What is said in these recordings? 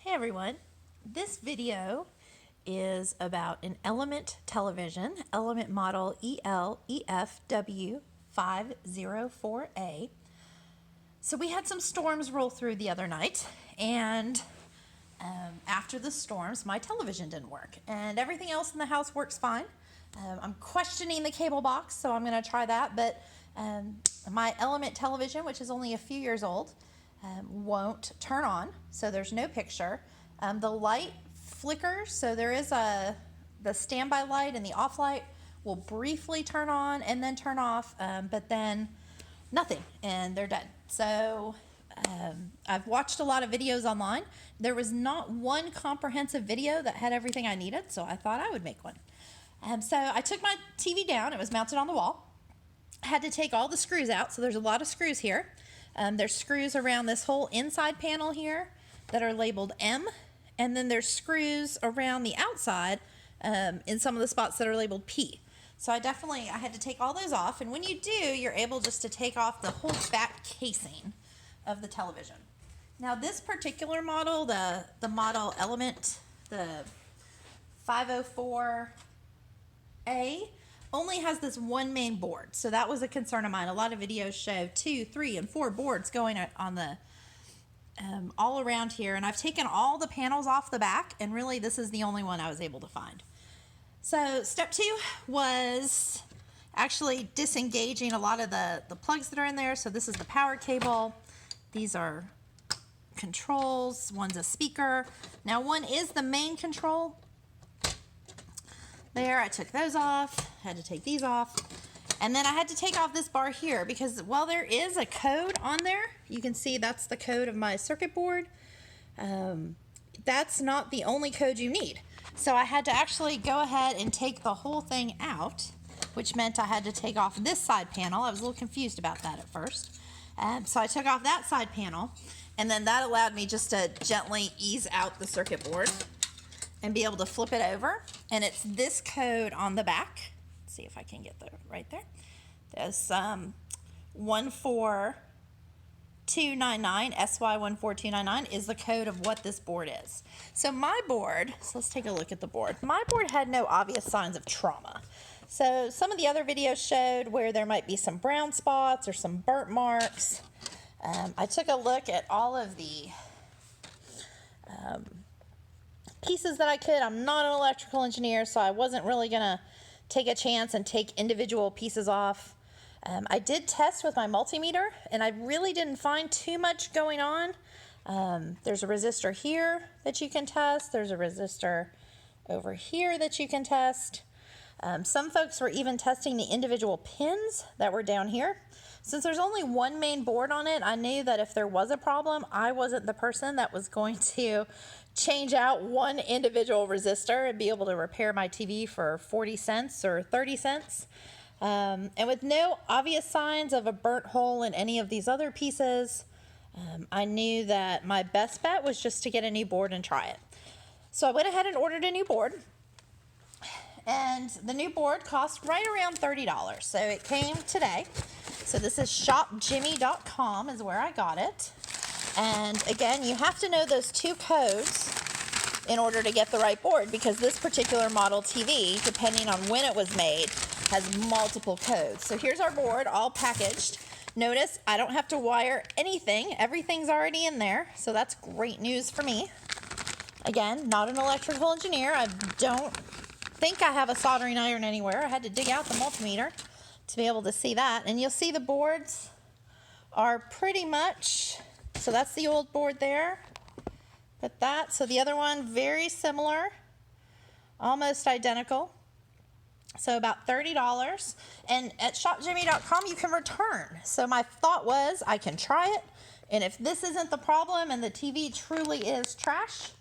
Hey everyone, this video is about an Element television, Element model ELEFW504A. So we had some storms roll through the other night, and after the storms, my television didn't work, and everything else in the house works fine. I'm questioning the cable box, so I'm going to try that, but my Element television, which is only a few years old, won't turn on, so there's no picture. The light flickers, so there is the standby light and the off light will briefly turn on and then turn off, but then nothing, and they're dead. So I've watched a lot of videos online. There was not one comprehensive video that had everything I needed, so I thought I would make one. So I took my TV down. It was mounted on the wall. I had to take all the screws out, so there's a lot of screws here. There's screws around this whole inside panel here that are labeled M, and then there's screws around the outside in some of the spots that are labeled P. So I had to take all those off, and when you do, you're able just to take off the whole back casing of the television. Now this particular model, the model Element, the 504A, only has this one main board, so that was a concern of mine. A lot of videos show 2, 3, and 4 boards going on the all around here, and I've taken all the panels off the back, and really this is the only one I was able to find. So step 2 was actually disengaging a lot of the plugs that are in there. So this is the power cable, these are controls, one's a speaker. Now one is the main control. There, I took those off, had to take these off, and then I had to take off this bar here because while there is a code on there, you can see that's the code of my circuit board, that's not the only code you need. So I had to actually go ahead and take the whole thing out, which meant I had to take off this side panel. I was a little confused about that at first. So I took off that side panel, and then that allowed me just to gently ease out the circuit board and be able to flip it over, and it's this code on the back. Let's see if I can get the right there. There's 14299, SY14299 is the code of what this board is. So my board, so let's take a look at the board. My board had no obvious signs of trauma. So some of the other videos showed where there might be some brown spots or some burnt marks. I took a look at all of the pieces that I could. I'm not an electrical engineer, so I wasn't really gonna take a chance and take individual pieces off. I did test with my multimeter, and I really didn't find too much going on. There's a resistor here that you can test. There's a resistor over here that you can test. Some folks were even testing the individual pins that were down here. Since there's only one main board on it, I knew that if there was a problem, I wasn't the person that was going to change out one individual resistor and be able to repair my TV for 40 cents or 30 cents. And with no obvious signs of a burnt hole in any of these other pieces, I knew that my best bet was just to get a new board and try it. So I went ahead and ordered a new board. And the new board cost right around $30. So it came today. So this is shopjimmy.com is where I got it. And again, you have to know those 2 codes in order to get the right board, because this particular model TV, depending on when it was made, has multiple codes. So here's our board all packaged. Notice I don't have to wire anything. Everything's already in there. So that's great news for me. Again, not an electrical engineer. I don't think I have a soldering iron anywhere. I had to dig out the multimeter to be able to see that. And you'll see the boards are pretty much, so that's the old board there. But that, so the other one, very similar, almost identical. So about $30. And at shopjimmy.com you can return. So my thought was I can try it. And if this isn't the problem and the TV truly is trash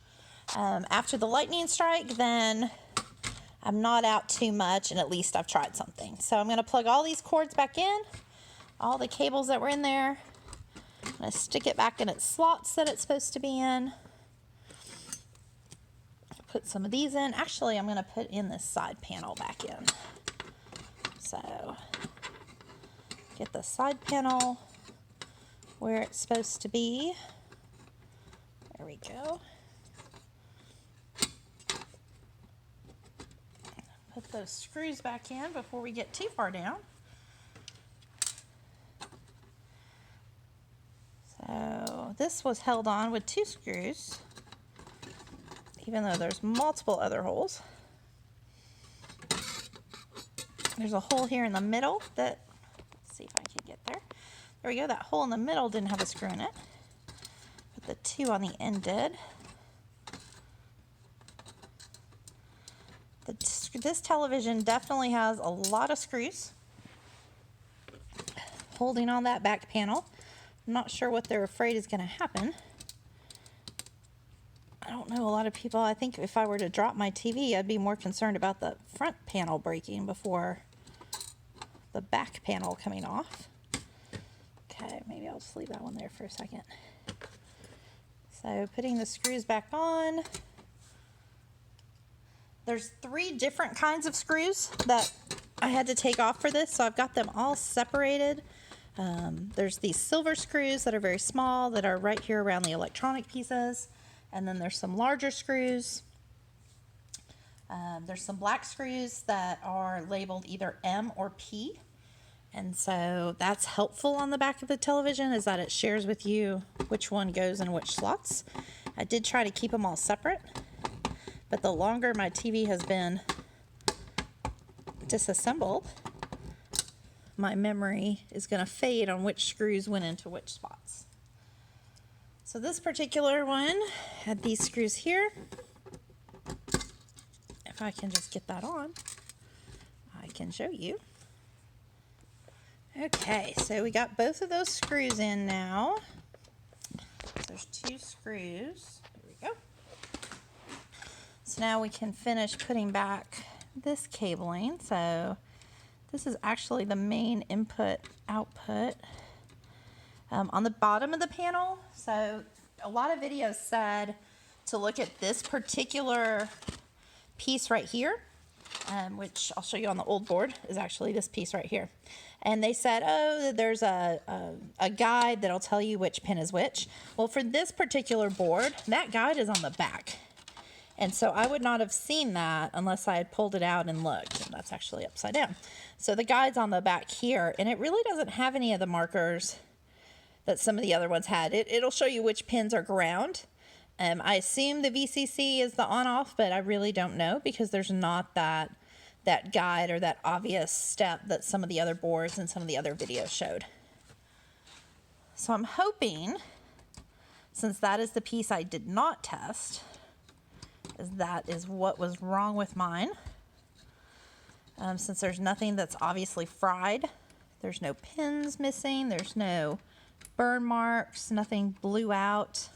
after the lightning strike, then I'm not out too much, and at least I've tried something. So I'm going to plug all these cords back in, all the cables that were in there. I'm going to stick it back in its slots that it's supposed to be in. Put some of these in. Actually, I'm going to put in this side panel back in. So get the side panel where it's supposed to be. There we go. those screws back in before we get too far down. So this was held on with 2 screws, even though there's multiple other holes. There's a hole here in the middle that, let's see if I can get there. There we go, that hole in the middle didn't have a screw in it, but the 2 on the end did. This television definitely has a lot of screws holding on that back panel. I'm not sure what they're afraid is going to happen. I don't know, a lot of people, I think if I were to drop my TV, I'd be more concerned about the front panel breaking before the back panel coming off. Okay, maybe I'll just leave that one there for a second. So putting the screws back on. There's 3 different kinds of screws that I had to take off for this, so I've got them all separated. There's these silver screws that are very small that are right here around the electronic pieces, and then there's some larger screws. There's some black screws that are labeled either M or P, and so that's helpful on the back of the television, is that it shares with you which one goes in which slots. I did try to keep them all separate, but the longer my TV has been disassembled, my memory is going to fade on which screws went into which spots. So this particular one had these screws here. If I can just get that on, I can show you. Okay, so we got both of those screws in now. There's 2 screws. There we go. So now we can finish putting back this cabling. So this is actually the main input output on the bottom of the panel. So a lot of videos said to look at this particular piece right here, which I'll show you on the old board, is actually this piece right here. And they said, oh, there's a guide that'll tell you which pin is which. Well, for this particular board, that guide is on the back. And so I would not have seen that unless I had pulled it out and looked. And that's actually upside down. So the guide's on the back here, and it really doesn't have any of the markers that some of the other ones had. It'll show you which pins are ground. I assume the VCC is the on-off, but I really don't know because there's not that guide or that obvious step that some of the other boards and some of the other videos showed. So I'm hoping, since that is the piece I did not test, that is what was wrong with mine. Since there's nothing that's obviously fried, there's no pins missing, there's no burn marks, nothing blew out.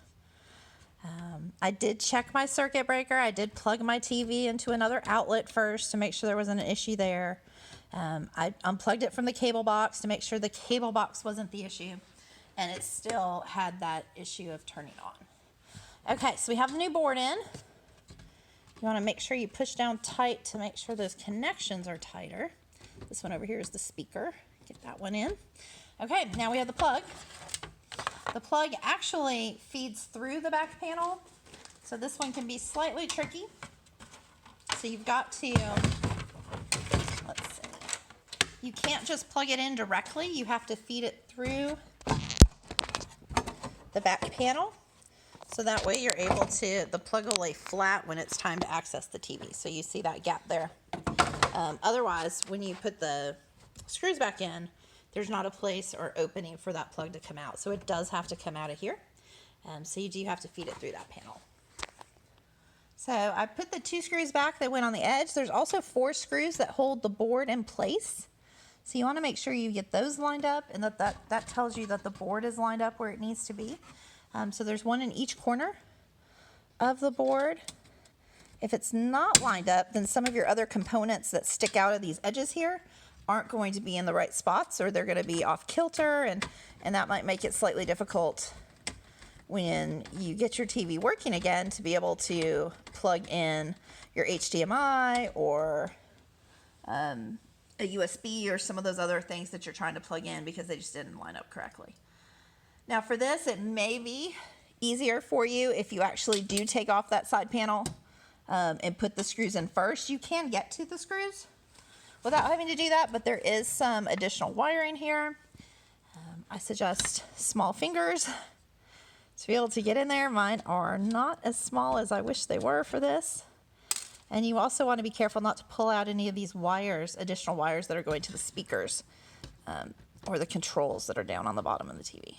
I did check my circuit breaker. I did plug my TV into another outlet first to make sure there wasn't an issue there. I unplugged it from the cable box to make sure the cable box wasn't the issue, and it still had that issue of turning on. Okay, so we have the new board in. You want to make sure you push down tight to make sure those connections are tighter. This one over here is the speaker. Get that one in. Okay, now we have the plug. The plug actually feeds through the back panel, so this one can be slightly tricky. So you've got to, let's see, you can't just plug it in directly. You have to feed it through the back panel. So that way you're able to, the plug will lay flat when it's time to access the TV. So you see that gap there. Otherwise, when you put the screws back in, there's not a place or opening for that plug to come out. So it does have to come out of here. So you do have to feed it through that panel. So I put the 2 screws back that went on the edge. There's also 4 screws that hold the board in place. So you want to make sure you get those lined up, and that tells you that the board is lined up where it needs to be. So there's one in each corner of the board. If it's not lined up, then some of your other components that stick out of these edges here aren't going to be in the right spots, or they're going to be off kilter, and that might make it slightly difficult when you get your TV working again to be able to plug in your HDMI or a USB or some of those other things that you're trying to plug in because they just didn't line up correctly. Now for this, it may be easier for you if you actually do take off that side panel and put the screws in first. You can get to the screws without having to do that, but there is some additional wiring here. I suggest small fingers to be able to get in there. Mine are not as small as I wish they were for this. And you also want to be careful not to pull out any of these wires, additional wires that are going to the speakers or the controls that are down on the bottom of the TV.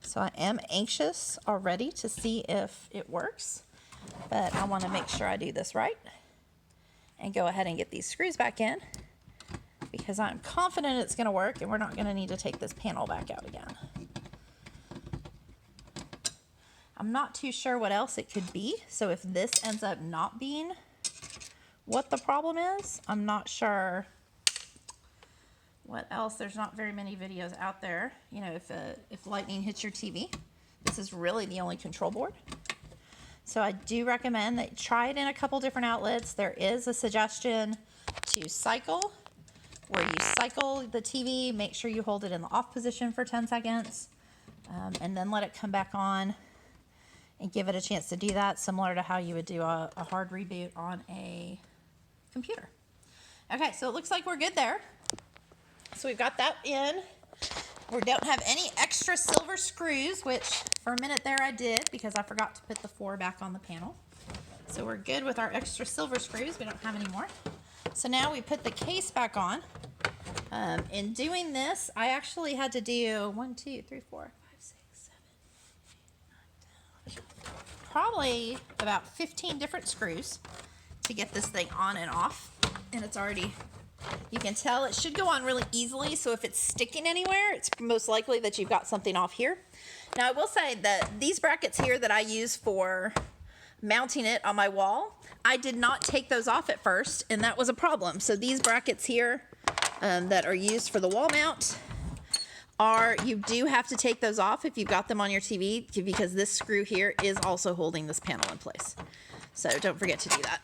So I am anxious already to see if it works, but I want to make sure I do this right and go ahead and get these screws back in because I'm confident it's going to work and we're not going to need to take this panel back out again. I'm not too sure what else it could be, so if this ends up not being what the problem is, I'm not sure what else. There's not very many videos out there. You know, if lightning hits your TV, this is really the only control board. So I do recommend that you try it in a couple different outlets. There is a suggestion to cycle, where you cycle the TV, make sure you hold it in the off position for 10 seconds, and then let it come back on and give it a chance to do that, similar to how you would do a hard reboot on a computer. Okay, so it looks like we're good there. So we've got that in. We don't have any extra silver screws, which for a minute there I did because I forgot to put the 4 back on the panel. So we're good with our extra silver screws. We don't have any more. So now we put the case back on. In doing this, I actually had to do 1, 2, 3, 4, 5, 6, 7, 8, 9, 10, probably about 15 different screws to get this thing on and off. And it's already, you can tell it should go on really easily. So if it's sticking anywhere, it's most likely that you've got something off here. Now I will say that these brackets here that I use for mounting it on my wall, I did not take those off at first, and that was a problem. So these brackets here that are used for the wall mount you do have to take those off if you've got them on your TV, because this screw here is also holding this panel in place. So don't forget to do that.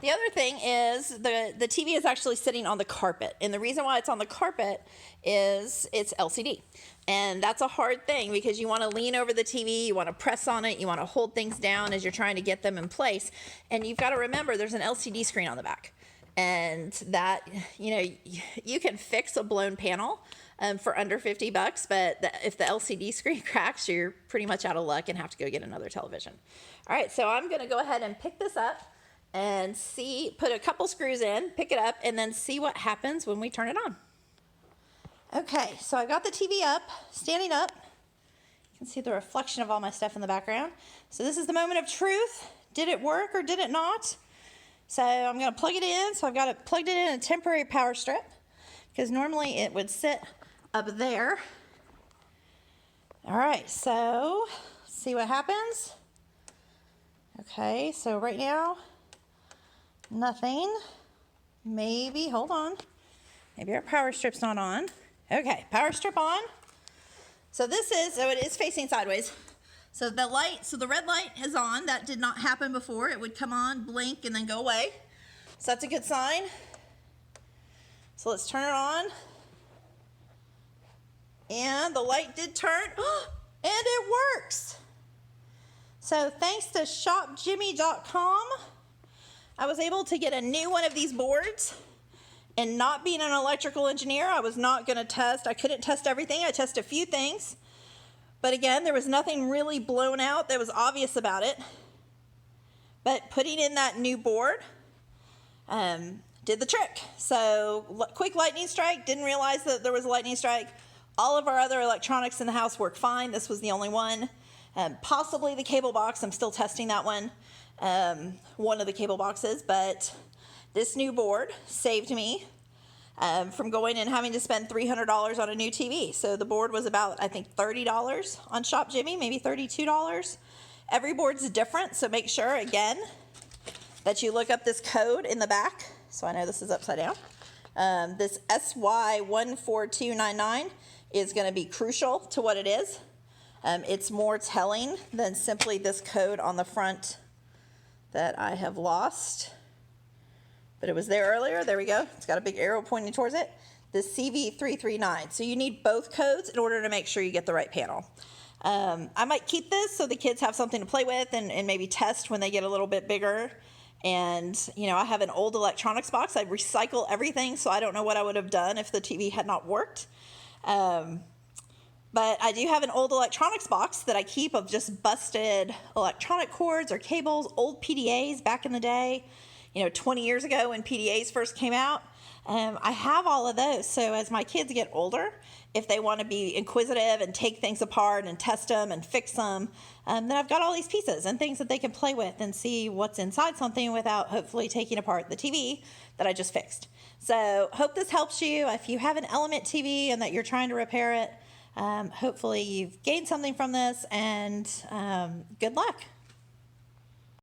The other thing is the TV is actually sitting on the carpet, and the reason why it's on the carpet is it's LCD. And that's a hard thing because you want to lean over the TV, you want to press on it, you want to hold things down as you're trying to get them in place. And you've got to remember there's an LCD screen on the back. And that, you know, you can fix a blown panel for under $50, but if the LCD screen cracks, you're pretty much out of luck and have to go get another television. All right, so I'm going to go ahead and pick this up and put a couple screws in, pick it up, and then see what happens when we turn it on. Okay, so I got the TV up, standing up. You can see the reflection of all my stuff in the background. So this is the moment of truth. Did it work or did it not? So I'm going to plug it in. So I've got it plugged in a temporary power strip because normally it would sit up there. All right, so see what happens. Okay, so right now, nothing. Maybe, hold on. Maybe our power strip's not on. Okay, power strip on. So it is facing sideways. So the red light is on. That did not happen before. It would come on, blink, and then go away. So that's a good sign. So let's turn it on. And the light did turn, and it works. So thanks to shopjimmy.com, I was able to get a new one of these boards. And not being an electrical engineer, I was not going to test. I couldn't test everything. I tested a few things. But again, there was nothing really blown out that was obvious about it. But putting in that new board did the trick. So quick lightning strike. Didn't realize that there was a lightning strike. All of our other electronics in the house worked fine. This was the only one. Possibly the cable box. I'm still testing that one. One of the cable boxes. But this new board saved me from going and having to spend $300 on a new TV. So the board was about, I think, $30 on Shop Jimmy, maybe $32. Every board's different, so make sure, again, that you look up this code in the back. So I know this is upside down. This SY14299 is going to be crucial to what it is. It's more telling than simply this code on the front that I have lost. But it was there earlier. There we go. It's got a big arrow pointing towards it. The CV339. So you need both codes in order to make sure you get the right panel. I might keep this so the kids have something to play with and maybe test when they get a little bit bigger. And, I have an old electronics box. I recycle everything, so I don't know what I would have done if the TV had not worked. But I do have an old electronics box that I keep of just busted electronic cords or cables, old PDAs back in the day, 20 years ago when PDAs first came out. I have all of those. So as my kids get older, if they want to be inquisitive and take things apart and test them and fix them, then I've got all these pieces and things that they can play with and see what's inside something without hopefully taking apart the TV that I just fixed. So hope this helps you. If you have an Element TV and that you're trying to repair it, hopefully you've gained something from this, and good luck.